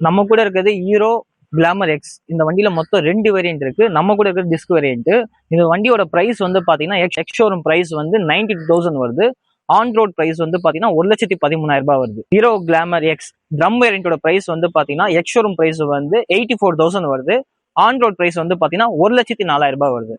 நம்ம கூட இருக்கிறது ஹீரோ கிளாமர் எக்ஸ். இந்த வண்டியில மொத்தம் 2 வேரியன்ட் இருக்கு. நம்ம கூட இருக்கிற டிஸ்க் வேரியன்ட். இந்த வண்டியோட பிரைஸ் வந்து பாத்தீங்கன்னா எக்ஸ் ஷோரூம் பிரைஸ் வந்து 92,000 வருது. ஆன் ரோட் பிரைஸ் வந்து பாத்தீங்கன்னா 1,13,000 ரூபாய் வருது. ஹீரோ கிளாமர் எக்ஸ் ட்ரம் வேரியன்டோட பிரைஸ் வந்து பாத்தீங்கன்னா எக்ஸ் ஷோரூம் பிரைஸ் வந்து 84,000 வருது. ஆன் ரோட் பிரைஸ் வந்து பாத்தீங்கன்னா 1,04,000 ரூபாய் வருது.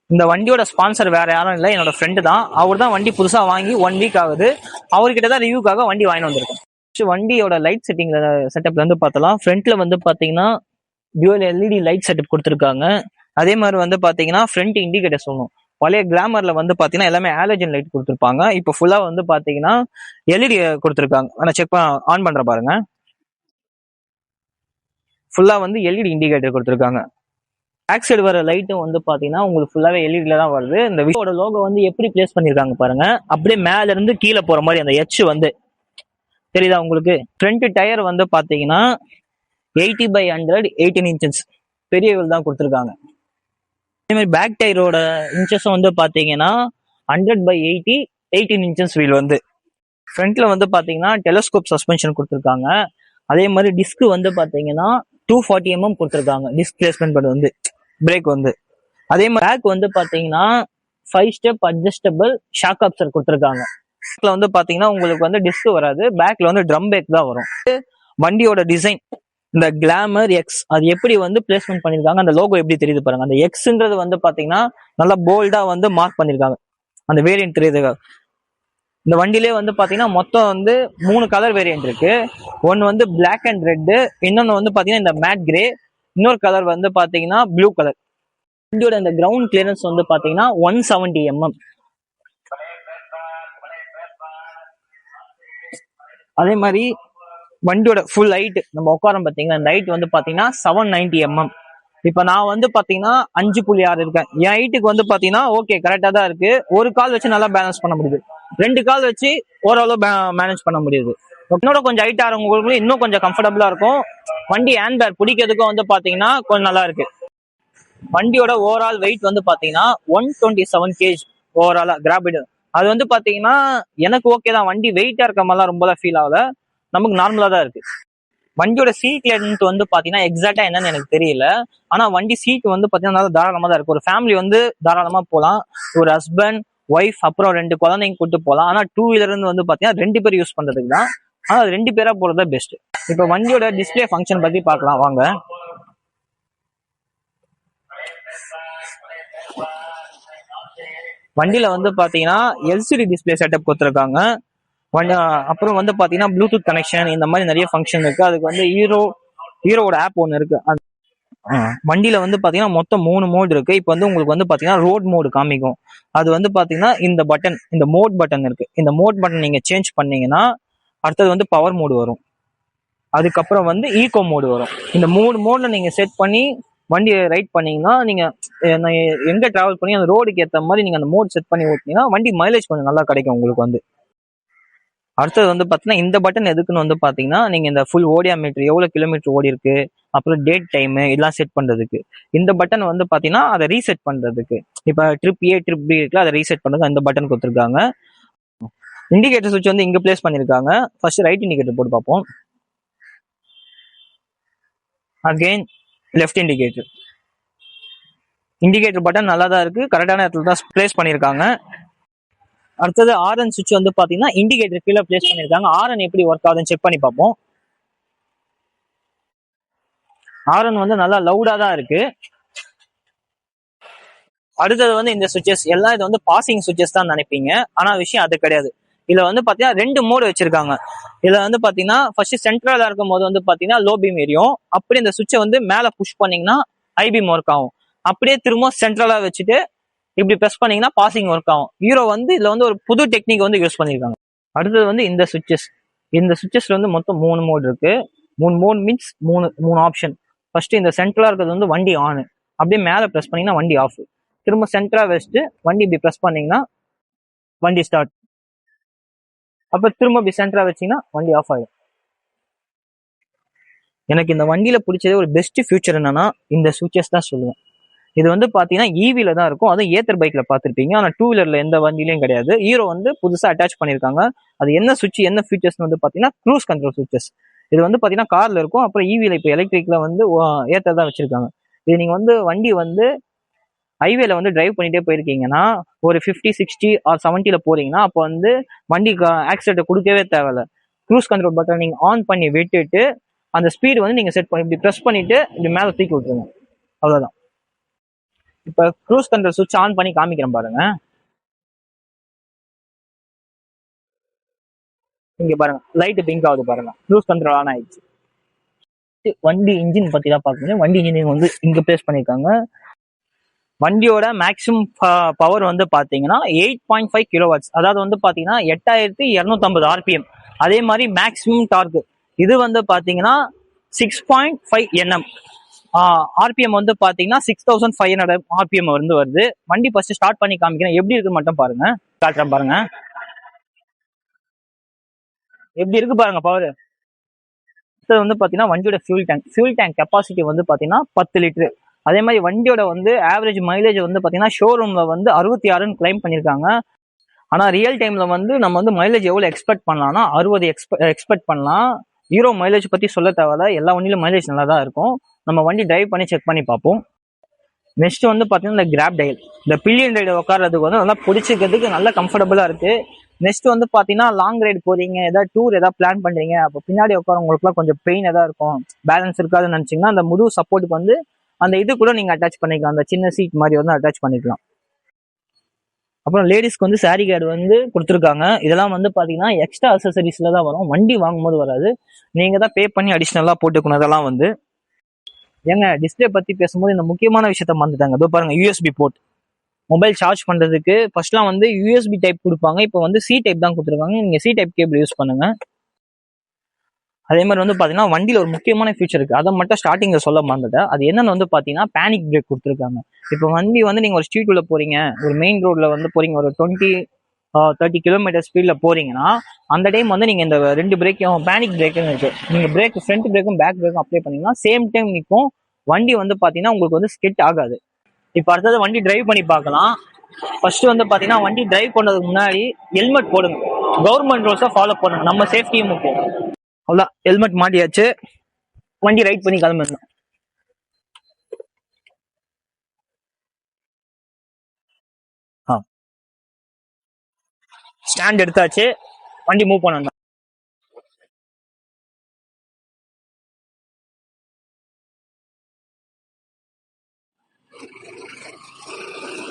இந்த வண்டியோட ஸ்பான்சர் வேற யாரும் இல்லை, என்னோட ஃப்ரெண்டு தான். அவர் தான் வண்டி புதுசா வாங்கி 1 வீக் ஆகுது. அவர்கிட்ட தான் ரிவ்யூக்காக வண்டி வாங்கிட்டு வந்திருக்கோம். வண்டியோட லைட் செட்டப்ல வந்து பார்த்தலாம். ஃப்ரண்ட்ல வந்து பாத்தீங்கன்னா டியூவல் எல்இடி லைட் செட்டப் கொடுத்துருக்காங்க. அதே மாதிரி வந்து பாத்தீங்கன்னா ஃப்ரண்ட் இண்டிகேட்டர் சொல்லணும். பழைய கிளாமர்ல வந்து பாத்தீங்கன்னா எல்லாமே ஹாலஜன் லைட் கொடுத்துருப்பாங்க. இப்போ ஃபுல்லா வந்து பாத்தீங்கன்னா எல்இடி கொடுத்துருக்காங்க. நான் செக் ஆன் பண்ற பாருங்க. ஃபுல்லா வந்து எல்இடி இண்டிகேட்டர் கொடுத்துருக்காங்க. பேக் சைடு வர லைட்டும் வந்து பாத்தீங்கன்னா உங்களுக்கு ஃபுல்லாவே எல்இடில தான் வருது. இந்த விவோட லோகோ வந்து எப்படி பிளேஸ் பண்ணிருக்காங்க பாருங்க. அப்படியே மேல இருந்து கீழே போற மாதிரி அந்த எச் வந்து தெரியுதா உங்களுக்கு. ஃப்ரண்ட் டயர் வந்து பாத்தீங்கன்னா 80/100 18 இன்ச்சஸ் பெரிய வீல் தான் கொடுத்துருக்காங்க. அதே மாதிரி பேக் டயரோட இன்ச்சஸும் வந்து பாத்தீங்கன்னா 100/80 18 இன்ச்சஸ் வீல் வந்து. ஃப்ரண்ட்ல வந்து பாத்தீங்கன்னா டெலஸ்கோப் சஸ்பென்ஷன் கொடுத்துருக்காங்க. அதே மாதிரி டிஸ்க் வந்து பாத்தீங்கன்னா 240 mm கொடுத்துருக்காங்க. டிஸ்க் பிளேஸ்மெண்ட் பண்ணி வந்து பிரேக் வந்து. அதே மாதிரி பேக் வந்து பாத்தீங்கன்னா 5 ஸ்டெப் அட்ஜஸ்டபிள் ஷாக் அப்சர் கொடுத்துருக்காங்க. பேக்ல வந்து பாத்தீங்கன்னா உங்களுக்கு வந்து டிஸ்க் வராது. பேக்ல வந்து ட்ரம் பிரேக் தான் வரும். வண்டியோட டிசைன் இந்த கிளாமர் எக்ஸ் அது எப்படி வந்து பிளேஸ்மெண்ட் பண்ணிருக்காங்க, அந்த லோகோ எப்படி தெரியுது பாருங்க. அந்த எக்ஸ்ன்றது வந்து பாத்தீங்கன்னா நல்லா போல்டா வந்து மார்க் பண்ணிருக்காங்க. அந்த வேரியன்ட் தெரியுது. இந்த வண்டியிலே வந்து பாத்தீங்கன்னா மொத்தம் வந்து 3 கலர் வேரியன்ட் இருக்கு. ஒன்னு வந்து பிளாக் அண்ட் ரெட், இன்னொன்னு வந்து பாத்தீங்கன்னா இந்த மேட் கிரே, இன்னொரு கலர் வந்து பாத்தீங்கன்னா ப்ளூ கலர். வண்டியோட இந்த கிரவுண்ட் கிளியரன்ஸ் வந்து பாத்தீங்கன்னா 170 mm. அதே மாதிரி வண்டியோட ஃபுல் ஹைட் நம்ம உட்காரம் பாத்தீங்கன்னா இந்த ஹைட் வந்து பாத்தீங்கன்னா 790 mm. இப்ப நான் வந்து பாத்தீங்கன்னா 5.6 இருக்கேன். என் ஹைட்டுக்கு வந்து பாத்தீங்கன்னா ஓகே கரெக்டா தான் இருக்கு. ஒரு கால் வச்சு நல்லா பேலன்ஸ் பண்ண முடியுது. 2 கால் வச்சு ஓரளவு மேனேஜ் பண்ண முடியுது. இன்னொட கொஞ்சம் ஹைட் ஆகிறவங்களுக்கு இன்னும் கொஞ்சம் கம்ஃபர்டபுளா இருக்கும். வண்டி ஹேண்ட் பேக் பிடிக்கிறதுக்கும் வந்து பாத்தீங்கன்னா கொஞ்சம் நல்லா இருக்கு. வண்டியோட ஓவரால் வெயிட் வந்து பாத்தீங்கன்னா 127 kg ஓவராலா கிராபிட். அது வந்து பாத்தீங்கன்னா எனக்கு ஓகே தான். வண்டி வெயிட்டா இருக்க மாதிரிலாம் ரொம்ப ஃபீல் ஆகல, நமக்கு நார்மலா தான் இருக்கு. வண்டியோட சீட் லென்த் வந்து பாத்தீங்கன்னா எக்ஸாக்டா என்னன்னு எனக்கு தெரியல. ஆனா வண்டி சீட் வந்து பாத்தீங்கன்னா நல்லா தாராளமா தான் இருக்கு. ஒரு ஃபேமிலி வந்து தாராளமா போகலாம். ஒரு ஹஸ்பண்ட் ஒய்ஃப் அப்புறம் 2 குழந்தைங்க கூட்டு போகலாம். ஆனா 2 வீலர் வந்து பாத்தீங்கன்னா 2 பேர் யூஸ் பண்றதுக்கு தான். ஆனா 2 பேரா போறது பெஸ்ட். இப்ப வண்டியோட டிஸ்பிளே ஃபங்க்ஷன் பத்தி பார்க்கலாம் வாங்க. வண்டியில வந்து பாத்தீங்கன்னா எல்சிடி டிஸ்பிளே செட்டப் கொடுத்துருக்காங்க. அப்புறம் வந்து பாத்தீங்கன்னா ப்ளூடூத் கனெக்ஷன் இந்த மாதிரி நிறைய ஃபங்க்ஷன் இருக்கு. அதுக்கு வந்து ஹீரோட ஆப் ஒன்று இருக்கு. வண்டியில வந்து பாத்தீங்கன்னா மொத்தம் 3 மோட் இருக்கு. இப்போ வந்து உங்களுக்கு வந்து பாத்தீங்கன்னா ரோட் மோடு காமிக்கும். அது வந்து பாத்தீங்கன்னா இந்த பட்டன், இந்த மோட் பட்டன் இருக்கு. இந்த மோட் பட்டன் நீங்க சேஞ்ச் பண்ணீங்கன்னா அடுத்தது வந்து பவர் மோடு வரும். அதுக்கப்புறம் வந்து ஈகோ மோடு வரும். இந்த 3 மோட்ல நீங்க செட் பண்ணி வண்டி ரைட் பண்ணீங்கன்னா நீங்க எங்க டிராவல் பண்ணி அந்த ரோடுக்கு ஏற்ற மாதிரி நீங்க அந்த மோட் செட் பண்ணி ஓட்டினீங்கன்னா வண்டி மைலேஜ் கொஞ்சம் நல்லா கிடைக்கும் உங்களுக்கு வந்து. அடுத்தது வந்து பாத்தீங்கன்னா இந்த பட்டன் எதுக்குன்னு வந்து பாத்தீங்கன்னா நீங்க இந்த ஃபுல் ஓடியோமீட்டர் எவ்வளவு கிலோமீட்டர் ஓடி இருக்கு, அப்புறம் டேட் டைம் இதெல்லாம் செட் பண்றதுக்கு. இந்த பட்டன் வந்து பாத்தீங்கன்னா அதை ரீசெட் பண்றதுக்கு. இப்ப ட்ரிப் ஏ ட்ரிப் பி இருக்குல்ல, அதை ரீசெட் பண்றதுக்கு இந்த பட்டன் கொடுத்துருக்காங்க. இண்டிகேட்டர் சுவிட்ச் வந்து இங்க பிளேஸ் பண்ணிருக்காங்க. ஃபர்ஸ்ட் ரைட் இண்டிகேட்டர் போட்டு பார்ப்போம். Again left indicator. Indicator button நல்லா தான் இருக்கு, கரெக்டான இடத்துல தான் பிளேஸ் பண்ணிருக்காங்க. அடுத்தது ஆர்என் சுவிட்ச் வந்து பாத்தீங்கன்னா இண்டிகேட்டர் கீழே பிளேஸ் பண்ணிருக்காங்க. ஆர்என் எப்படி ஒர்க் ஆகுதுன்னு செக் பண்ணி பார்ப்போம். ஆர்என் வந்து நல்லா லவுடா தான் இருக்கு. அடுத்தது வந்து இந்த சுவிட்சஸ் எல்லாம் இது வந்து பாசிங் சுவிட்சஸ் தான் நினைப்பீங்க. ஆனா விஷயம் அது கிடையாது. இதுல வந்து பாத்தீங்கன்னா 2 மோடு வச்சிருக்காங்க. இதுல வந்து பாத்தீங்கன்னா ஃபர்ஸ்ட் சென்ட்ரலா இருக்கும் போது வந்து பாத்தீங்கன்னா லோ பீம் எரியும். அப்படியே இந்த சுவிட்சை வந்து மேல புஷ் பண்ணீங்கன்னா ஹை பீம் ஒர்க் ஆகும். அப்படியே திரும்ப சென்ட்ரலா வச்சுட்டு இப்படி பிரஸ் பண்ணீங்கன்னா பாசிங் ஒர்க் ஆகும். ஹீரோ வந்து இதுல வந்து ஒரு புது டெக்னிக் வந்து யூஸ் பண்ணிருக்காங்க. அடுத்தது வந்து இந்த சுவிட்சஸ். இந்த சுவிட்சஸ்ல வந்து மொத்தம் 3 மோட் இருக்கு. 3 மோட் மீன்ஸ் 3 ஆப்ஷன். ஃபர்ஸ்ட் இந்த சென்ட்ரலா இருக்கிறது வந்து வண்டி ஆன். அப்படியே மேல பிரஸ் பண்ணீங்கன்னா வண்டி ஆஃப். திரும்ப சென்டரா வச்சுட்டு வண்டி இப்படி ப்ரெஸ் பண்ணீங்கன்னா வண்டி ஸ்டார்ட். அப்ப திரும்ப இப்படி சென்டரா வச்சீங்கன்னா வண்டி ஆஃப் ஆயிடும். எனக்கு இந்த வண்டியில பிடிச்சதே ஒரு பெஸ்ட் ஃபியூச்சர் என்னன்னா இந்த சுவிச்சஸ் தான் சொல்லுவேன். இது வந்து பாத்தீங்கன்னா ஈவில தான் இருக்கும், அதுவும் ஏத்தர் பைக்ல பாத்திருப்பீங்க. ஆனா டூ வீலர்ல எந்த வண்டியிலயும் கிடையாது. ஹீரோ வந்து புதுசா அட்டாச் பண்ணிருக்காங்க. அது என்ன சுவிட்ச் என்ன ஃபீச்சர்ஸ் வந்து பாத்தீங்கன்னா க்ரூஸ் கண்ட்ரோல் சுவிச்சஸ். இது வந்து பாத்தீங்கன்னா கார்ல இருக்கும், அப்புறம் ஈவில இப்ப எலக்ட்ரிக்ல வந்து ஏத்தர் தான் வச்சிருக்காங்க. இது நீங்க வந்து வண்டி வந்து ஹைவேல வந்து டிரைவ் பண்ணிட்டே போயிருக்கீங்கன்னா ஒரு 50, 60 ஆர் 70ல போறீங்கன்னா அப்போ வந்து வண்டிக்கு ஆக்சிடென்ட் கொடுக்கவே தேவையில்ல. க்ரூஸ் கண்ட்ரோல் பட்டன் நீங்க ஆன் பண்ணி விட்டுட்டு அந்த ஸ்பீடு வந்து நீங்க செட் பண்ணி இப்படி ப்ரெஸ் பண்ணிட்டு இப்படி மேல தூக்கி விட்டுருங்க. அவ்வளவுதான். இப்ப க்ரூஸ் கண்ட்ரோல் சுவிட்ச் ஆன் பண்ணி காமிக்கிறேன் பாருங்க. இங்க பாருங்க லைட் பிங்க் ஆகுது பாருங்க, க்ரூஸ் கண்ட்ரோல் ஆன் ஆயிடுச்சு. வண்டி இன்ஜின் பத்தி தான் பார்க்கணும். வண்டி இன்ஜின் வந்து இங்க பிளேஸ் பண்ணிருக்காங்க. வண்டியோட மேக்ஸிமம் பவர் வந்து பாத்தீங்கன்னா 8.5 கிலோவாட்ஸ், அதாவது வந்து பாத்தீங்கன்னா 8250 ஆர்பிஎம். அதே மாதிரி மேக்ஸிமம் டார்க் இது வந்து பாத்தீங்கன்னா 6.5 NM. ஆர்பிஎம் வந்து பாத்தீங்கன்னா 6500 ஆர்பிஎம் வந்து வருது. வண்டி ஃபர்ஸ்ட் ஸ்டார்ட் பண்ணி காமிக்கிறேன், எப்படி இருக்கு மட்டும் பாருங்க. காட்டுறேன் பாருங்க எப்படி இருக்கு பாருங்க பவர். வந்து பாத்தீங்கன்னா வண்டியோட ஃபியூல் டேங்க் கெப்பாசிட்டி வந்து பாத்தீங்கன்னா 10 லிட்டர். அதே மாதிரி வண்டியோட வந்து ஆவரேஜ் மைலேஜ் வந்து பாத்தீங்கன்னா ஷோரூம்ல வந்து 66 கிளைம் பண்ணிருக்காங்க. ஆனா ரியல் டைம்ல வந்து நம்ம வந்து மைலேஜ் எவ்வளவு எக்ஸ்பெக்ட் பண்ணலாம்னா 60 எக்ஸ்பெக்ட் பண்ணலாம். ஹீரோ மைலேஜ் பத்தி சொல்ல தேவையில்ல, எல்லா வண்டியிலும் மைலேஜ் நல்லா தான் இருக்கும். நம்ம வண்டி டிரைவ் பண்ணி செக் பண்ணி பார்ப்போம். நெக்ஸ்ட் வந்து பாத்தீங்கன்னா இந்த கிராப் டயல், இந்த பில்லியன் ரைடு உட்கார்றதுக்கு வந்து நல்லா பிடிச்சிக்கிறதுக்கு நல்லா கம்ஃபர்டபுளா இருக்கு. நெக்ஸ்ட் வந்து பாத்தீங்கன்னா லாங் ரைடு போறீங்க, ஏதாவது டூர் ஏதாவது பிளான் பண்றீங்க, அப்போ பின்னாடி உட்காரவங்களுக்குலாம் கொஞ்சம் பெயின் ஏதாவது இருக்கும், பேலன்ஸ் இருக்காதுன்னு நினைச்சீங்கன்னா அந்த முழு சப்போர்ட்டுக்கு வந்து அந்த இது கூட நீங்க அட்டாச் பண்ணிக்கலாம். அந்த சின்ன சீட் மாதிரி வந்து அட்டாச் பண்ணிக்கலாம். அப்புறம் லேடிஸ்க்கு வந்து சாரி கார்டு வந்து கொடுத்துருக்காங்க. இதெல்லாம் வந்து பாத்தீங்கன்னா எக்ஸ்ட்ரா அசசரிஸ்ல தான் வரும், வண்டி வாங்கும்போது வராது. நீங்க தான் பே பண்ணி அடிஷனலா போட்டுக்கணும். இதெல்லாம் வந்து ஏங்க டிஸ்பிளே பத்தி பேசும்போது இந்த முக்கியமான விஷயத்த மறந்துட்டாங்க. இதோ பாருங்க யூஎஸ்பி போர்ட், மொபைல் சார்ஜ் பண்றதுக்கு. ஃபர்ஸ்ட்லாம் வந்து யூஎஸ்பி டைப் கொடுப்பாங்க, இப்போ வந்து சி டைப் தான் கொடுத்துருக்காங்க. நீங்க சி டைப் கேபிள் யூஸ் பண்ணுங்க. அதே மாதிரி வந்து பாத்தீங்கன்னா வண்டியில ஒரு முக்கியமான ஃபீச்சர் இருக்கு, அதை மட்டும் ஸ்டார்டிங்ல சொல்ல மறந்துட்டேன். அது என்னன்னு வந்து பாத்தீங்கன்னா பேனிக் பிரேக் கொடுத்துருக்காங்க. இப்போ வண்டி வந்து நீங்க ஒரு ஸ்ட்ரீட் உள்ள போறீங்க, ஒரு மெயின் ரோட்ல வந்து போறீங்க, ஒரு 20-30 கிலோமீட்டர் ஸ்பீட்ல போறீங்கன்னா அந்த டைம் வந்து நீங்க இந்த ரெண்டு பிரேக்கும் பேனிக் பிரேக்கும் இருக்கு. நீங்க பிரேக் ஃப்ரண்ட் பிரேக்கும் பேக் பிரேக்கும் அப்ளை பண்ணீங்கன்னா சேம் டைம் நிற்கும். வண்டி வந்து பாத்தீங்கன்னா உங்களுக்கு வந்து ஸ்கிட் ஆகாது. இப்போ அடுத்தது வண்டி டிரைவ் பண்ணி பார்க்கலாம். ஃபர்ஸ்ட் வந்து பாத்தீங்கன்னா வண்டி டிரைவ் பண்ணதுக்கு முன்னாடி ஹெல்மெட் போடுங்க. கவர்மெண்ட் ரூல்ஸை ஃபாலோ பண்ணுங்க, நம்ம சேஃப்டியும் முக்கியம். அவ்வளோதான், ஹெல்மெட் மாட்டியாச்சு, வண்டி ரைட் பண்ணி கிளம்பிடணும். ஸ்டாண்ட் எடுத்தாச்சு, வண்டி மூவ் பண்ணணும்.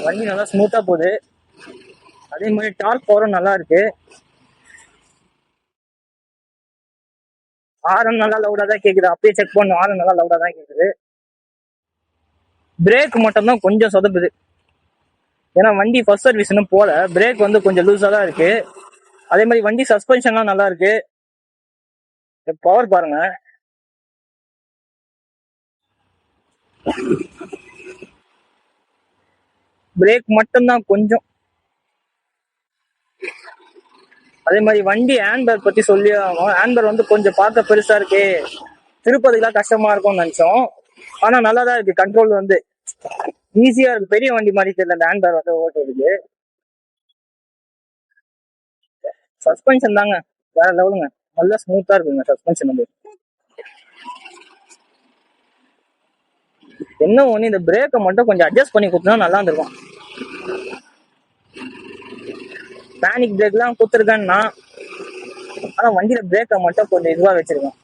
வண்டி நல்லா ஸ்மூத்தா போகுது. அதே மாதிரி டார்க் பவரும் நல்லா இருக்கு. ஆரம் நல்லா லவுடா தான் கேக்குது, அப்படியே செக் பண்ணும், ஆரம் நல்லா லவுடா தான் கேக்குது. பிரேக் மட்டும் தான் கொஞ்சம் சொதப்புது, ஏன்னா வண்டி ஃபர்ஸ்ட் சர்வீஸ் இன்னும் போல, பிரேக் வந்து கொஞ்சம் லூஸா தான் இருக்கு. அதே மாதிரி வண்டி சஸ்பென்ஷன்லாம் நல்லா இருக்கு. பவர் பாருங்க, பிரேக் மட்டும் தான் கொஞ்சம். அதே மாதிரி வண்டி ஹேண்ட்பேக் பத்தி சொல்லி ஆகும். ஹேண்ட்பேக் வந்து கொஞ்சம் பார்க்க பெருசா இருக்கு, திருப்பதிலாம் கஷ்டமா இருக்கும்னு நினைச்சோம். ஆனா நல்லா தான் இருக்கு, கண்ட்ரோல் வந்து ஈஸியா இருக்கு. பெரிய வண்டி மாதிரி தெரியல அந்த ஹேண்ட்பேக் வந்து ஓட்டுறதுக்கு. சஸ்பென்ஷன் தாங்க வேற லெவலுங்க, நல்லா ஸ்மூத்தா இருக்குங்க சஸ்பென்ஷன் வந்து. என்ன ஒண்ணு, இந்த பிரேக்கை மட்டும் கொஞ்சம் அட்ஜஸ்ட் பண்ணி கொடுத்தா நல்லா இருந்திருக்கும். பேனிக் பிரேக் எல்லாம் கொடுத்துருக்கேன்னா, ஆனா வண்டியில பிரேக்கை மட்டும் கொஞ்சம் இதுவா வச்சிருக்கேன்.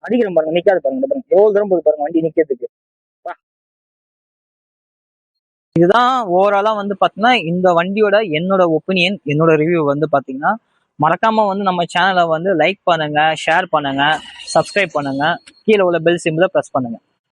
அடிக்கிறேன் பாருங்க, நிக்காது பாருங்க, பாருங்க எவ்வளவு தூரம் போகுது பாருங்க வண்டி நிக்கிறதுக்கு. இதுதான் ஓவராலா வந்து பாத்தீங்கன்னா இந்த வண்டியோட என்னோட ஒப்பீனியன், என்னோட ரிவ்யூ வந்து பாத்தீங்கன்னா. மறக்காம வந்து நம்ம சேனலை வந்து லைக் பண்ணுங்க, ஷேர் பண்ணுங்க, சப்ஸ்கிரைப் பண்ணுங்க, கீழே உள்ள பெல் சிம்பிளை பிரஸ் பண்ணுங்க.